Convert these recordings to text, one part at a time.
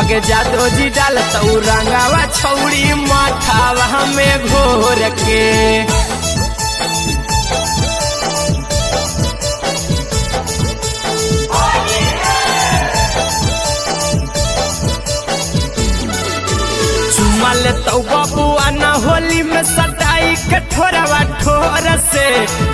अगे जादो जी डालत रंगावा छौड़ी माठावा हमें घोर के। चुमा ले तो बबुआ न होली में सटाई के ठोरवा ठोर से।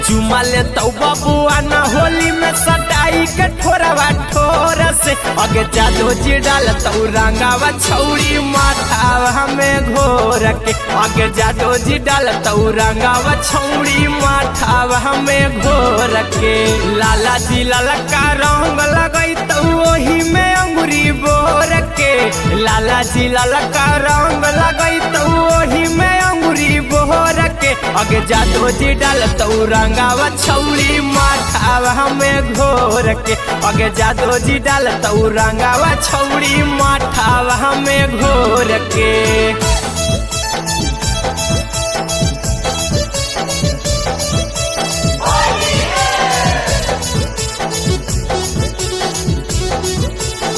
चुमा ले तो बबुआ न होली में सटाई के ठोरवा ठोर से। अगे जादो जी डालत रंगावा छौड़ी माठावा हमें घोर के। अगे जादो जी डालत रंगावा छौड़ी माठावा हमें घोर के। लाला जी ललका रंग लगई तो वही में अंगुरी बोर के। लाला जी ललका रंग लगई तो वही में अंगुरी बोर के। अगे जादो जी डालत रंगावा छौड़ी माठावा हमें घोर के। अगे जादो जी डालत रंगावा छौड़ी माठावा हमें घोर के।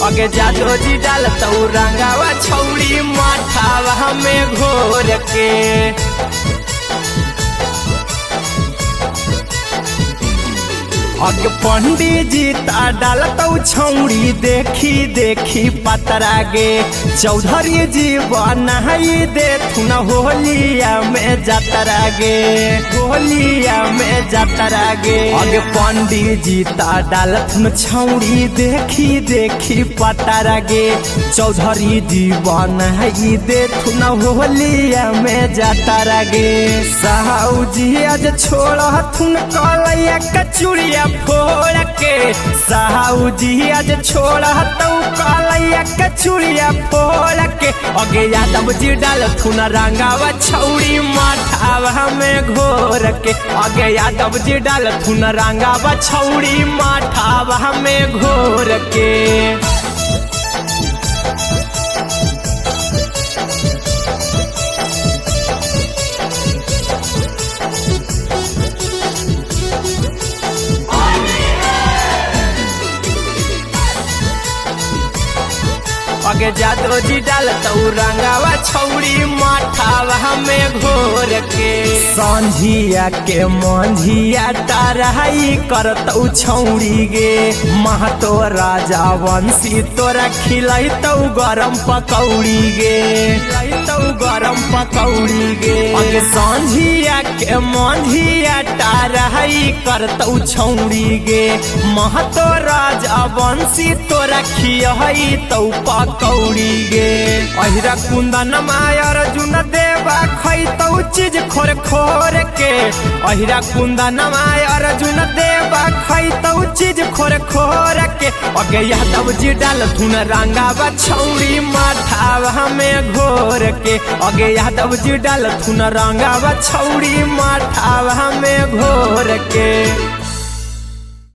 अगे जादो जी डालत रंगावा छौड़ी माठावा हमें घोर के। अगे पंडित जी ता डालत छौड़ी देखी देखी पतरा गे। चौधरी जी बनाई दे थुन होलिया में जतरा गे। होलिया में जतरा गे। अगे पंडित जी ता डालत छौड़ी देखी देखी पतरा गे। चौधरी जी बनाई दे थुन होलिया में जतरा गे। साहू जी आज छोड़ थुन कलैया कचुरिया फोड़ के। साहू जी आज छोड़ तो कलैया कचुरिया फोड़ के। अगे यादव जी डालथुन रंगावा छौड़ी माठावा हमें घोर के। अगे यादव जी डालथुन रंगावा छौड़ी माठावा हमें घोर के। अगे जादो जी डालत रंगावा छौड़ी माठावा हमें घोर के। संझिया के मंझिया टराई करत छौड़ी गे। महतो राजा वंशी तोरा खिलैतौ गरम पकौड़ी गे। खिलैतौ गरम पकौड़ी गे। अगे संझिया के मंझिया टराई करत छौड़ी गे। महतो राजा वंशी तोरा खिलैतौ कौड़ी गे। अहिरा कुंदन मायर अर्जुन देवा खैतौ चीज खोर खोर के। अहिरा कुंदन मायर अर्जुन देवा खैतौ चीज खोर खोर के। अगे यादव जी डालथुन रंगावा छौड़ी माठावा हमें घोर के। अगे यादव जी डालथुन रंगावा छौड़ी माठावा हमें घोर के।